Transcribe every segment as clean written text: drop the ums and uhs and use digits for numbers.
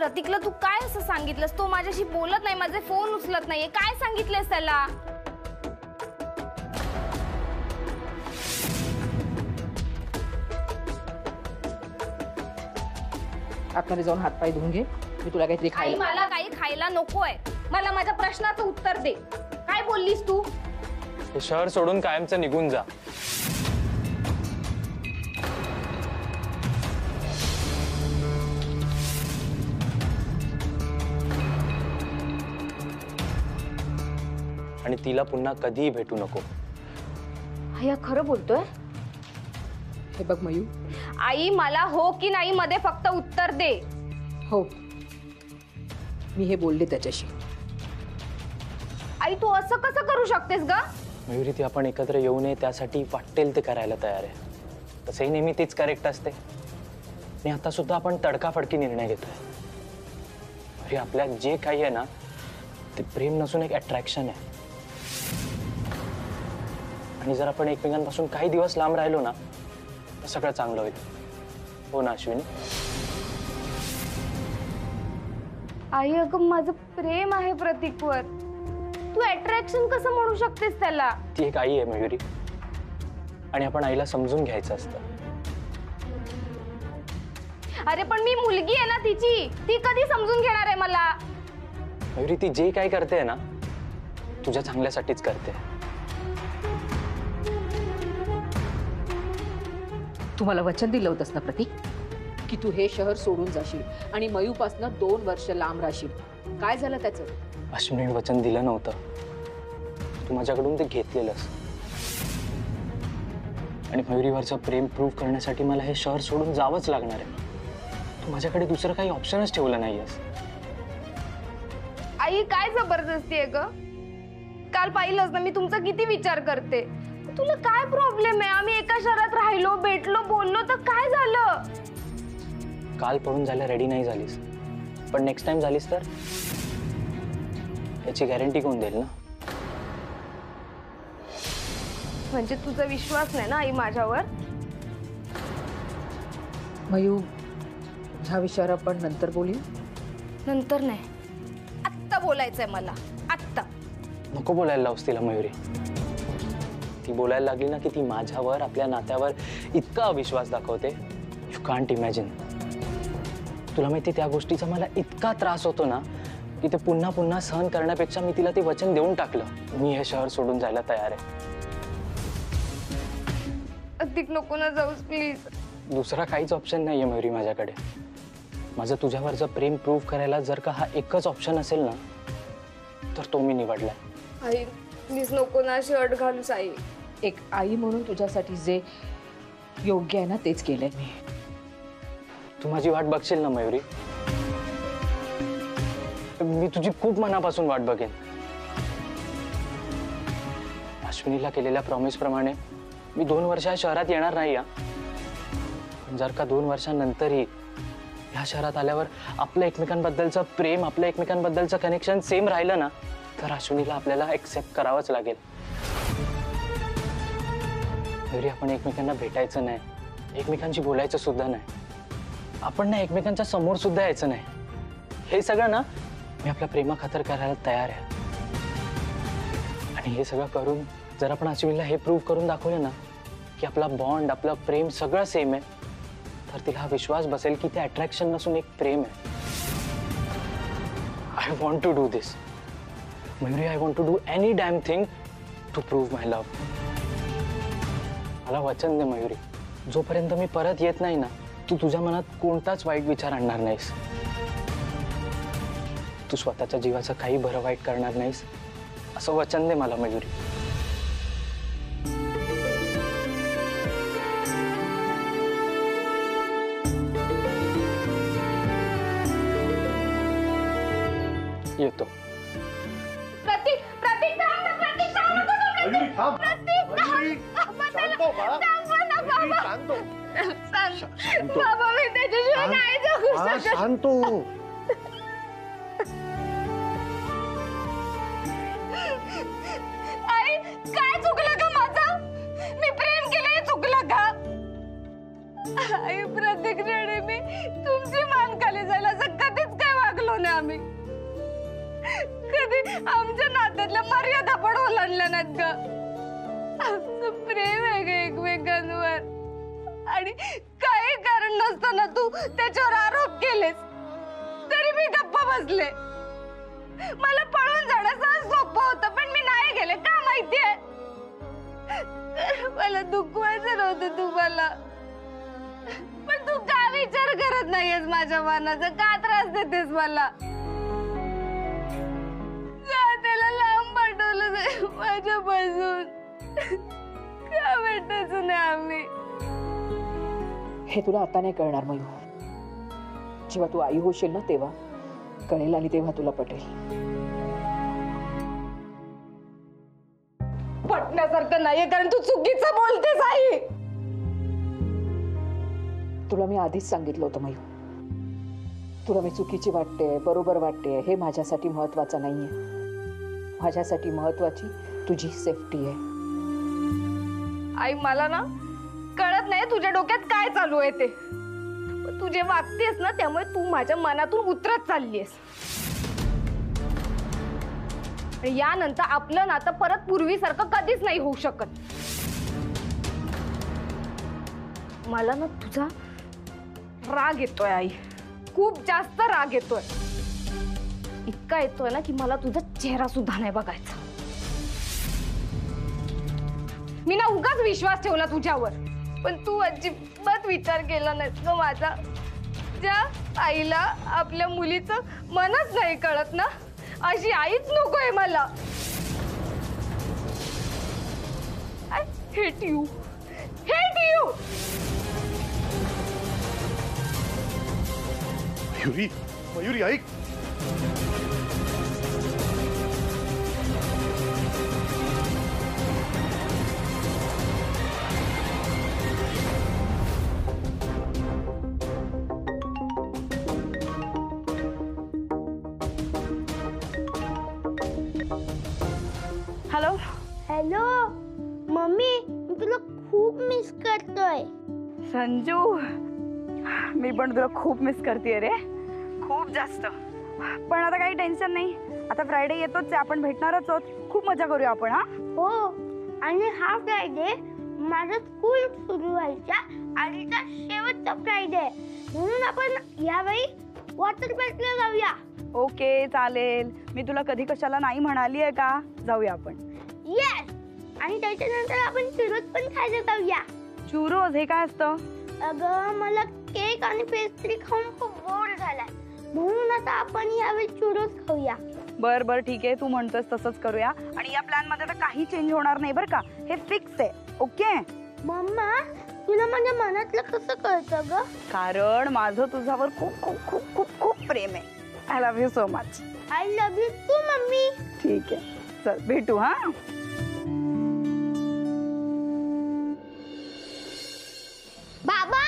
प्रतीकला तू काय असं सांगितलंस? तो माझ्याशी बोलत नाही, माझे फोन उचलत नाहीये. काय सांगितलेस त्याला? आतमध्ये जाऊन हातपाय धुवून घे. मी तुला काहीतरी खायला. मला काही खायला नकोय. मला माझ्या प्रश्नाचं उत्तर दे. काय बोललीस तू? हे शहर सोडून कायमचं निघून जा. आणि तिला पुन्हा कधीही भेटू नको. आया खरं बोलतोय? हे बघ मयू. आई मला हो की नाही मध्ये फक्त उत्तर दे. हो, मी हे बोलले त्याच्याशी. आई तू असं कसं करू शकतेस ग? मयुरी, ती आपण एकत्र येऊ नये त्यासाठी वाटेल ते करायला तयार आहे. तसंही नेहमी तीच करेक्ट असते. आणि आता सुद्धा आपण तडकाफडकी निर्णय घेतोय. अरे आपल्यात जे काही आहे ना ते प्रेम नसून एक अट्रॅक्शन आहे. आणि जर आपण एकमेकांपासून काही दिवस लांब राहिलो ना तर सगळं चांगलं होईल. हो ना अश्विनी? आई अगं माझं प्रेम आहे प्रतीकवर. तू अट्रॅक्शन कसं म्हणू शकतेस त्याला? ती एक आई आहे मयुरी, आणि आपण आईला समजून घ्यायचं असतं. अरे पण मी मुलगी आहे ना तिची. ती कधी समजून घेणार आहे मला? मयुरी, ती जे काय करते ना तुझ्या चांगल्यासाठीच करते. तू मला वचन दिलं होतंस ना प्रतीक, की तू हे शहर सोडून जाशील आणि मयूपासनं 2 वर्ष लांब राहशील. काय झालं त्याचं? अश्विनी, वचन दिलं नव्हतं. तू माझ्याकडून ते घेतलेलंस. आणि मयुरीवरचं प्रेम प्रूव्ह करण्यासाठी मला हे शहर सोडून जावंच लागणार आहे. तू माझ्याकडे दुसरं काही ऑप्शनच ठेवलं नाहीयेस. आई काय जबरदस्ती आहे ग? काल पाहिलंच ना मी तुमचा किती विचार करते. तुला काय प्रॉब्लेम आहे? आम्ही एका शहरात राहिलो, भेटलो, बोललो तर काय झालं? काल पळून जायला रेडी नाही झालीस, पण नेक्स्ट टाइम झालीस तर याची गॅरंटी कोण देईल ना? म्हणजे तुझा विश्वास नाही ना आई माझ्यावर? मयू, ह्या विषयावर आपण नंतर बोलू. नंतर नाही, आत्ता बोलायचंय मला. आत्ता नको बोलायला लावूस तिला मयुरी. ती बोलायला लागली ना की ती माझ्यावर, आपल्या नात्यावर इतका अविश्वास दाखवते. You can't imagine. तुला माहिती त्या गोष्टीचा मला इतका त्रास होतो ना की ते पुन्हा पुन्हा सहन करण्यापेक्षा मी तिला ते वचन देऊन टाकलं. मी हे शहर सोडून जायला तयार आहे. अधिक नको ना जाऊस प्लीज. दुसरा काहीच ऑप्शन नाहीये मयुरी माझ्याकडे. माझं तुझ्यावरचं प्रेम प्रूव्ह करायला जर का हा एकच ऑप्शन असेल ना तर तो मी निवडलाय. आई प्लीज नको ना शर्ट घालूस आई. एक आई म्हणून तुझ्यासाठी जे योग्य आहे ना तेच केलंय मी. तू माझी वाट बघशील ना मयुरी? मी तुझी खूप मनापासून वाट बघेन. अश्विनीला केलेल्या प्रॉमिस प्रमाणे मी 2 वर्ष या शहरात येणार नाही. पण जर का 2 वर्षांनंतरही ह्या शहरात आल्यावर आपलं एकमेकांबद्दलचं प्रेम, आपलं एकमेकांबद्दलचं कनेक्शन सेम राहिलं ना तर अश्विनीला आपल्याला एक्सेप्ट करावंच लागेल. मयुरी, आपण एकमेकांना भेटायचं नाही, एकमेकांशी बोलायचं सुद्धा नाही, आपण ना एकमेकांच्या समोर सुद्धा यायचं नाही. हे सगळं ना मी आपल्या प्रेमाखातर करायला तयार आहे. आणि हे सगळं करून जर आपण अश्विनीला हे प्रूव्ह करून दाखवलं ना की आपला बॉन्ड, आपलं प्रेम सगळं सेम आहे तर तिला हा विश्वास बसेल की ते अट्रॅक्शन नसून एक प्रेम आहे. I want to do this Mayuri. I want to do any damn thing to prove my love. मला वचन दे मयुरी, जोपर्यंत मी परत येत नाही ना तू तुझ्या मनात कोणताच वाईट विचार आणणार नाहीस. तू स्वतःच्या जीवाचं काही बरं वाईट करणार नाहीस असं वचन दे मला मयुरी. येतो. प्रतीक, प्रतीक थांब ना, प्रतीक थांब ना, मयुरी थांब. प्रतीक मयुरी, थांब. शांत हो बाळा. मयुरी, शांत हो. सांग बाबा, मी त्याच्याशिवाय नाही जगू बाळा, शकत. शांत हो. आई काय चुकलं का माझं? मी प्रेम केलंय, चुकलं का? आई प्रत्येक वेळी मी तुमची मान खाली जाईल असं कधीच काय नाही आम्ही. कधी आमच्या नात्यातल्या मर्यादा पण ओलांडल्या नाहीत ग. आमचं प्रेम आहे ग एकमेकांवर, आणि काही कारण नसताना तू त्याच्यावर आरोप केलेस तरी मी गप्प बसले. मला पळून जाणं सहज सोपं होतं, पण मी नाही गेले. का माहितीये? मला दुखवायचं नव्हतं तुम्हाला, पण तू का विचार करत नाहीयेस माझ्या मनाचा? का त्रास देतेस मला? त्याला लांब पाठवलं माझ्यापासून. का भेटायचं नाही आम्ही? हे तुला आता नाही कळणार मयू. जेव्हा तू आई होशील ना तेव्हा कळेल, आणि तेव्हा तुला पटेल. पटण्यासारखं नाहीये, कारण तू चुकीचं बोलतेस आई. तुला मी आधीच सांगितलं होतं मयू, तुला मी चुकीची वाटते बरोबर वाटते हे माझ्यासाठी महत्वाचं नाहीये. माझ्यासाठी महत्वाची तुझी सेफ्टी आहे. आई मला ना कळत नाही तुझ्या डोक्यात काय चालू आहे ते. तू जे वागतेस ना त्यामुळे तू माझ्या मनातून उतरत चाललीयस. यानंतर आपलं नातं परत पूर्वीसारखं कधीच नाही होऊ शकत. मला ना तुझा राग येतोय आई, खूप जास्त राग येतोय. इतका येतोय ना की मला तुझा चेहरा सुद्धा नाही बघायचा. मी ना उगाच विश्वास ठेवला तुझ्यावर, पण तू अजिबात विचार केला नाहीस ग माझा. ज्या आईला आपल्या मुलीचं मनच नाही कळत ना, अशी आईच नकोय मला. I hate you. Hate you. Mayuri, Mayuri ऐक. हॅलो हॅलो मम्मी, मी तुला खूप मिस करतोय. संजू, मी पण तुला खूप मिस करतेय रे, खूप जास्त. पण आता काही टेन्शन नाही, आता फ्रायडे येतोच आहे, आपण भेटणारच आहोत. खूप मजा करूया आपण. हा हो, आणि हा फ्रायडे माझं स्कूल सुरू व्हायच्या आधीचा शेवटचा फ्रायडे, म्हणून आपण यावेळी वॉटर पार्कला जाऊया. ओके चालेल. मी तुला कधी कशाला नाही म्हणाली आहे का? जाऊया आपण. येस, आणि त्याच्यानंतर आपण चुरोज पण खायला जाऊया. चुरोज हे काय असतं? अगं मला केक आणि पेस्ट्री खाऊन खूप बोर झालाय, म्हणून आता आपण यावेळी चुरोज खाऊया. बर बर ठीक आहे, तू म्हणतोस तसंच करूया. आणि या प्लॅन मध्ये तर काही चेंज होणार नाही बरं का, हे फिक्स आहे. ओके मम्मा, तुला माझ्या मनातलं कसं कळतं ग? कारण माझं तुझ्यावर खूप खूप खूप खूप खूप प्रेम आहे. I love you so much. I love you too mummy. ठीक आहे, चल भेटू. हा बाबा,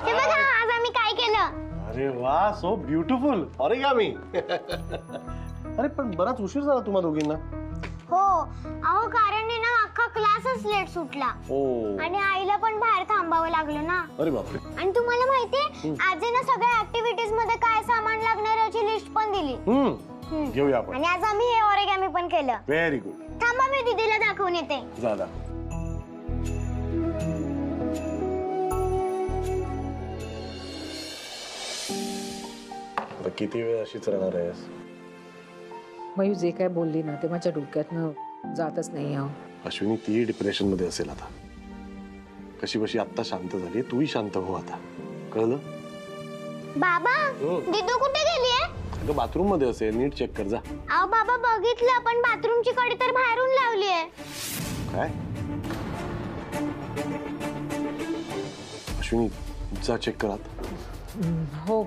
हे बघा आज आम्ही काय केलं. अरे वा, सो ब्युटिफुल. ऑरिगामी. अरे पण बराच उशीर झाला तुम्हा दोघींना. हो, अहो कारण आहे ना अख्खा क्लासच लेट सुटला. आणि आईला पण बाहेर थांबावं लागलं ना. अरे बापरे. आणि तुम्हाला माहितीये आज ना सगळ्या ऍक्टिव्हिटीज मध्ये काय सामान लागणार याची लिस्ट पण दिली. घेऊया आपण. आणि आज आम्ही हे ऑरिगॅमी पण केलं. Very good. थांबा, मी दीदीला दाखवून येते. जा. किती वेळ अशीच राहणार आहेस? मयू जे काय बोलली ना ते माझ्या डोक्यातनं जातच नाही. अश्विनी ती डिप्रेशन मध्ये असेल आता. कशी बशी आता शांत झाली, तूही शांत हो आता. कळलं? बाबा, दीदू कुठे गेलीये? अगं बाथरूम मध्ये असेल, नीट चेक कर जा. अहो बाबा बघितलं, पण बाथरूमची कडी तर बाहेरून लावलीये. काय? अश्विनी जा चेक कर आता. हो,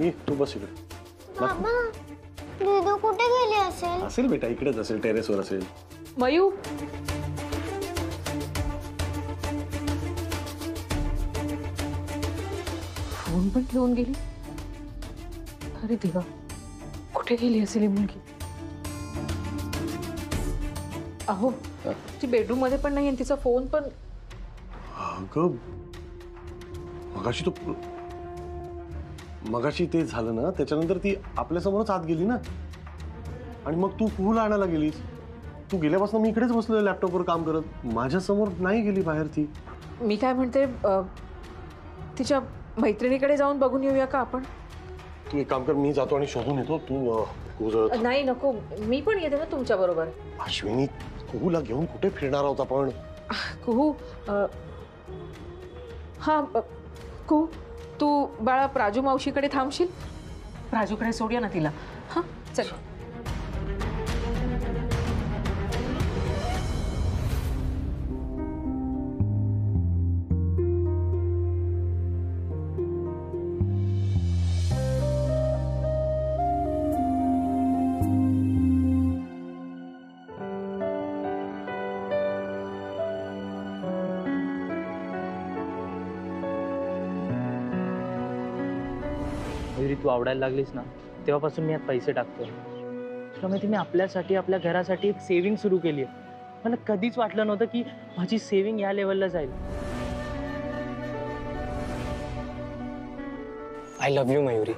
ये तू बस इकडे. बाबा, दीदू कुठे गेली असेल? असेल बेटा, इकडेच असेल, टेरेसवर असेल. मयू फोन पण ठेवून गेली. अरे देवा, कुठे गेली असेल ही मुलगी? अहो, ती बेडरूम मध्ये पण नाही आणि तिचा फोन पण. अगं मगाशी तो मगाशी ते झालं ना, त्याच्यानंतर ती आपल्यासमोरच आत गेली ना. आणि मग तू कुहूला आणायला गेलीस. तू गेल्यापासून मी इकडेच बसलोय लॅपटॉपवर काम करत. माझ्यासमोर नाही गेली बाहेर ती. मी काय म्हणते, तिच्या मैत्रिणीकडे जाऊन बघून येऊया का आपण? तू एक काम कर, मी जातो आणि शोधून येतो. तू कुहू नाही नको, मी पण येते ना तुमच्या बरोबर. अश्विनी, कुहूला घेऊन कुठे फिरणार आहोत आपण? कुहू, हा कुहू, तू बाळा प्राजू मावशीकडे थांबशील? प्राजूकडे सोडूया ना तिला. हा चल. मयुरी, तू आवडायला लागलीस ना तेव्हापासून मी यात पैसे टाकतोय. तुला माहिती, मी आपल्यासाठी, आपल्या घरासाठी एक सेव्हिंग सुरू केली आहे. मला कधीच वाटलं नव्हतं की माझी सेव्हिंग या लेवलला जाईल. I love you Mayuri.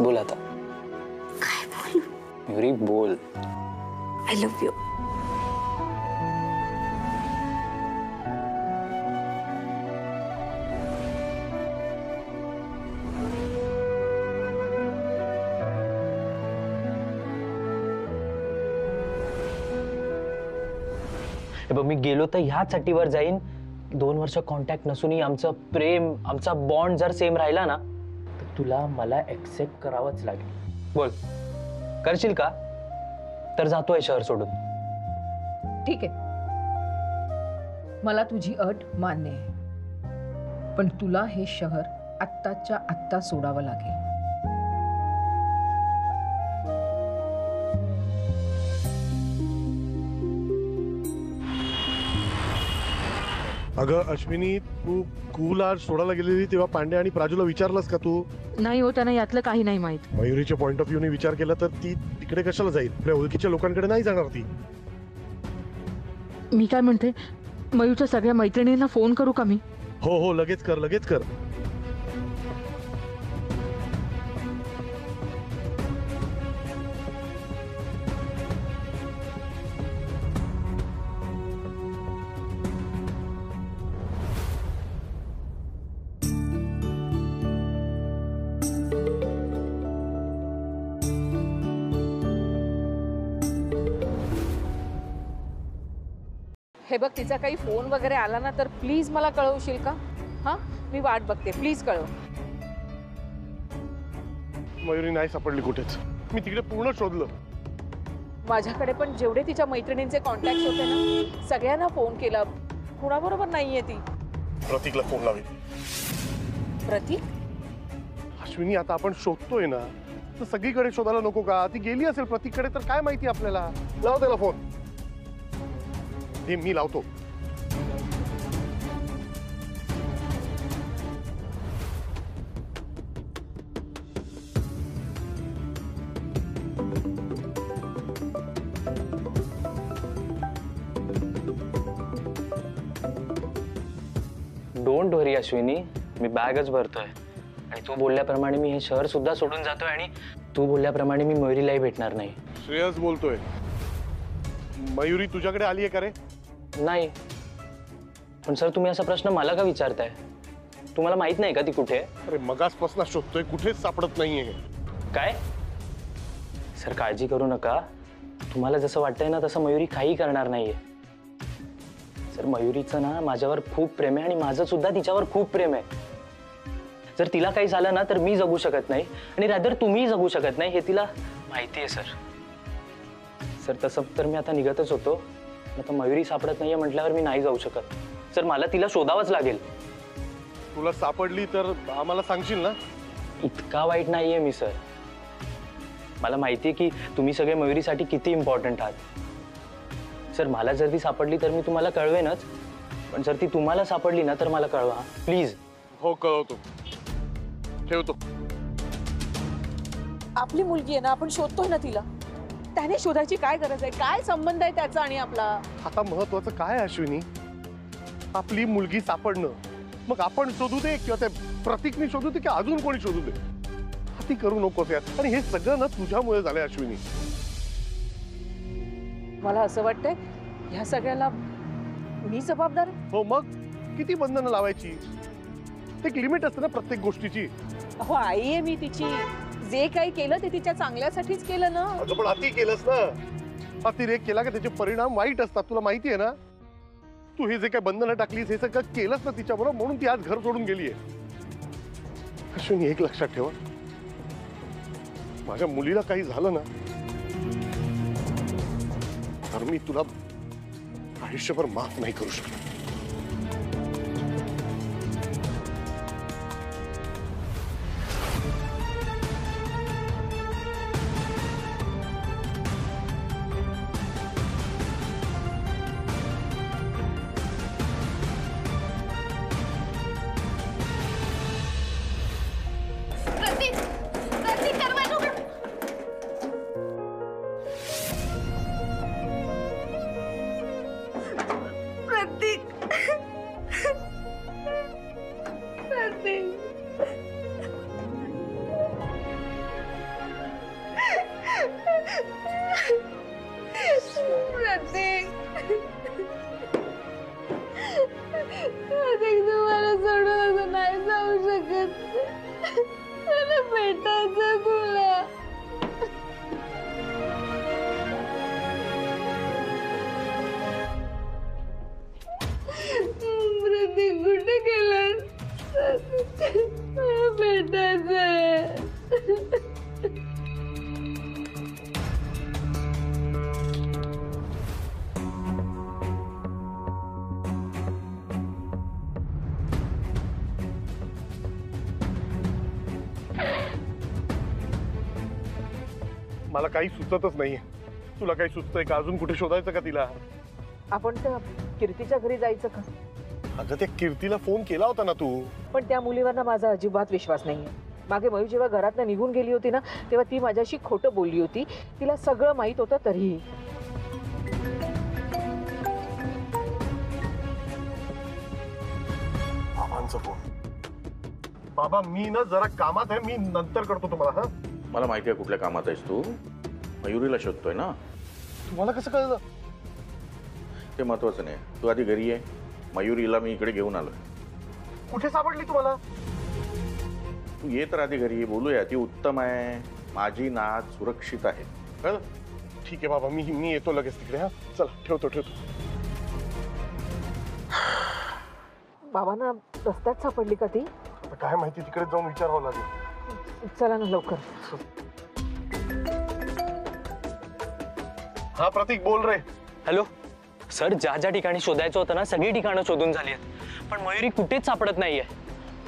बोल आता. काय बोलू? मयुरी बोल. I love you. बघ, मी गेलो तर ह्याच अटीवर जाईन. 2 वर्ष कॉन्टॅक्ट नसूनही आमचं प्रेम, आमचा बॉन्ड जर सेम राहिला ना, तर तुला मला एक्सेप्ट करावंच लागेल. बोल, करशील का? तर जातोय शहर सोडून. ठीक आहे, मला तुझी अट मान्य आहे, पण तुला हे शहर आत्ताच्या आत्ता सोडावं लागेल. अगं अश्विनी, तू कुहूला सोडायला गेलेली तेव्हा पांडे आणि प्राजूला विचारलंस का तू? नाही हो, त्यांना यातलं काही नाही माहित. मयुरीच्या पॉइंट ऑफ व्ह्यूने विचार केला तर ती तिकडे कशाला जाईल? आपल्या ओळखीच्या लोकांकडे नाही जाणार ती. मी काय म्हणते, मयूरच्या सगळ्या मैत्रिणींना फोन करू का मी? हो हो, लगेच कर, लगेच कर. हे बघ, तिचा काही फोन वगैरे आला ना तर प्लीज मला कळवशील का? हा, मी वाट बघते, प्लीज कळव. मयुरी नाही सापडली कुठेच. मी तिकडे पूर्ण शोधलं. माझ्याकडे पण जेवढे तिच्या मैत्रिणींचे कॉन्टॅक्ट होते ना, सगळ्यांना फोन केला, कुणाबरोबर नाहीये ती. प्रतीकला फोन लावेल. प्रतीक? अश्विनी, आता आपण शोधतोय ना, तर सगळीकडे शोधायला नको का? ती गेली असेल प्रतीककडे तर काय माहिती आपल्याला. लाव त्याला फोन. हे मी लावतो. डोंट वरी अश्विनी, मी बॅगच भरतोय. आणि तू बोलल्याप्रमाणे मी हे शहर सुद्धा सोडून जातोय. आणि तू बोलल्याप्रमाणे मी मयुरीलाही भेटणार नाही. श्रेयस बोलतोय. मयुरी तुझ्याकडे आली आहे का रे? नाही. पण सर, तुम्ही असा प्रश्न मला का विचारताय? तुम्हाला माहित नाही का ती कुठे आहे? अरे मगासपासून शोधतोय, कुठेच सापडत नाहीये. काय? सर, काळजी करू नका. तुम्हाला जसं वाटतंय ना तसं मयुरी काही करणार नाहीये. सर, मयुरीचं ना माझ्यावर खूप प्रेम आहे आणि माझं सुद्धा तिच्यावर खूप प्रेम आहे. जर तिला काही झालं ना तर मी जगू शकत नाही, आणि रादर तुम्ही जगू शकत नाही, हे तिला माहिती आहे सर. सर, तसं तर मी आता निघतच होतो. आता मयुरी सापडत नाहीये म्हटल्यावर मी नाही जाऊ शकत. सर, मला तिला शोधावंच लागेल. तुला सापडली तर आम्हाला सांगशील ना? इतका वाईट नाहीये मी सर. मला माहितीये की तुम्ही सगळे मयुरीसाठी किती इम्पॉर्टंट आहात. सर, मला जर ती सापडली तर मी तुम्हाला कळवेनच, पण जर ती तुम्हाला सापडली ना तर मला कळवा प्लीज. हो, कळवतो. ठेवतो. आपली मुलगी आहे ना, आपण शोधतोय ना तिला. त्याने शोधायची काय गरज आहे? काय संबंध आहे त्याचा आणि आपला? आता महत्वाचं काय अश्विनी? आपली मुलगी सापडणं, मग आपण शोधू दे किंवा त्या प्रतीकने शोधू दे किंवा अजून कोणी शोधू दे, ती करू नकोस यार. आणि हे सगळं ना तुझ्यामुळे झालंय अश्विनी. मला असं वाटतंय ह्या सगळ्याला मी जबाबदार आहे. हो मग किती बंधनं लावायची, एक लिमिट असते ना प्रत्येक गोष्टीची. अहो आई आहे मी तिची, जे काही केलं ते तिच्या चांगल्यासाठीच केलं ना. अगं पण अति केलंस ना, अतिरेक केला की त्याचे परिणाम वाईट असतात, तुला माहिती आहे ना. तू हे जे काही बंधनं टाकलीस हे सगळं केलंस ना तिच्याबरोबर, म्हणून ती आज घर सोडून गेलीये. अश्विनी एक लक्षात ठेवा, माझ्या मुलीला काही झालं ना तर मी तुला आयुष्यभर माफ नाही करू शकत. प्रतीक प्रतीक करवा नको. प्रतीक प्रतीक प्रतीक प्रतीक तुम्हाला सोडून असं नाही जाऊ शकत. मला भेटायचं तुला. प्रतीक कुठे गेलास? मला भेटायचंय. मला काही सुचतच नाहीये. तुला काही सुचतंय का? अजून कुठे शोधायचं का तिला? आपण त्या कीर्तीच्या घरी जायचं का? अगं त्या कीर्तीला फोन केला होता ना तू. पण त्या मुलीवर ना माझा अजिबात विश्वास नाहीये. मागे मयू जेव्हा घरातनं निघून गेली होती ना तेव्हा ती माझ्याशी खोटं बोलली होती. तिला सगळं माहित होतं तरीही. बाबांचा फोन. बाबा मी ना जरा कामात आहे, मी नंतर करतो तुम्हाला. हा मला माहिती आहे कुठल्या कामात आहेस तू. मयुरीला शोधतोय ना. तुम्हाला कसं कळलं? ते महत्वाचं नाही. तू आधी घरी ये. मयुरीला मी इकडे घेऊन आलोय. कुठे सापडली तुम्हाला? तू ये तर आधी घरी बोलूया. ती उत्तम आहे. माझी नात सुरक्षित आहे. कळलं? ठीक आहे बाबा, मी येतो लगेच तिकडे. हा चला ठेवतो. बाबांना रस्त्यात सापडली का ती? आता काय माहिती, तिकडे जाऊन विचारावं लागेल. चला ना लवकर. हा प्रतीक बोल रे. हॅलो सर, ज्या ज्या ठिकाणी शोधायचं होतं ना सगळी ठिकाणं शोधून झाली आहेत, पण मयुरी कुठेच सापडत नाहीये.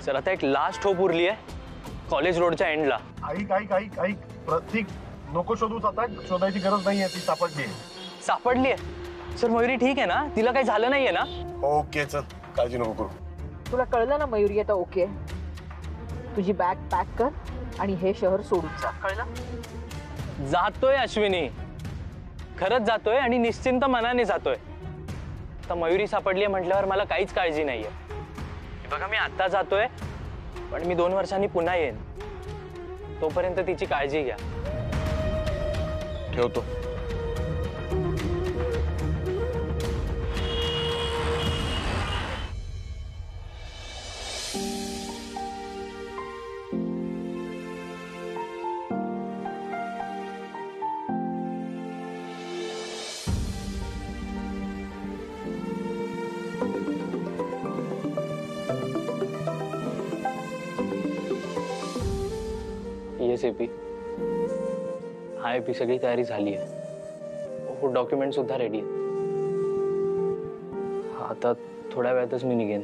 सर आता एक लास्ट होप उरली आहे कॉलेज रोडच्या एंडला. ऐक प्रतीक, नको शोधूच आता. शोधायची गरज नाहीये, ती सापडली. सापडली आहे सर. मयुरी ठीक आहे ना? तिला काही झालं नाहीये ना? ओके चल, काळजी नको करू. तुला कळलं ना मयुरी आता ओके? तुझी बॅग पॅक कर आणि हे शहर सोडून जा. कळलं? जातोय अश्विनी, खरंच जातोय आणि निश्चिंत मनाने जातोय. तर मयुरी सापडली म्हटल्यावर मला काहीच काळजी नाहीये. बघा मी आता जातोय, पण मी 2 वर्षांनी पुन्हा येईन. तोपर्यंत तिची काळजी घ्या. ठेवतो. Yes AP. हा एपी सगळी तयारी झाली आहे. हो डॉक्युमेंट सुद्धा रेडी आहे. आता थोड्या वेळातच मी निघेन.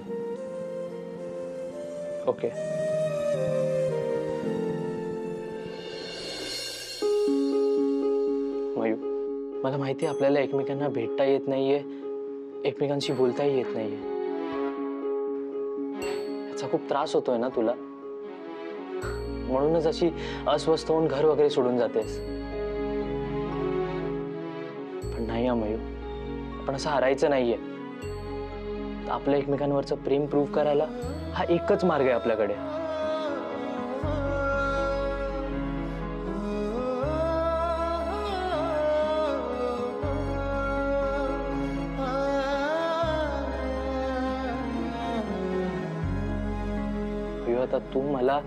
ओके. मयू, मला माहिती आहे आपल्याला एकमेकांना भेटता येत नाहीये, एकमेकांशी बोलताही येत नाहीये. याचा खूप त्रास होतोय ना तुला? म्हणूनच अशी अस्वस्थ होऊन घर वगैरे सोडून जातेस. पण नाही मयू, आपण असं हरायचं नाहीये. आपलं एकमेकांवरचं प्रेम प्रूव्ह करायला हा एकच मार्ग आहे आपल्याकडे. आता तू मला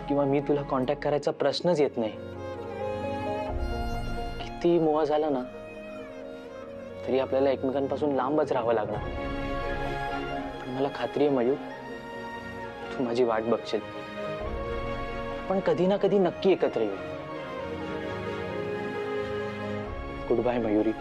किंवा मी तुला कॉन्टॅक्ट करायचा प्रश्नच येत नाही. किती मोह झाला ना तरी आपल्याला एकमेकांपासून लांबच राहावं लागणार. पण मला खात्री आहे मयूर, तू माझी वाट बघशील. पण कधी ना कधी नक्की एकत्र येऊ. Goodbye Mayuri.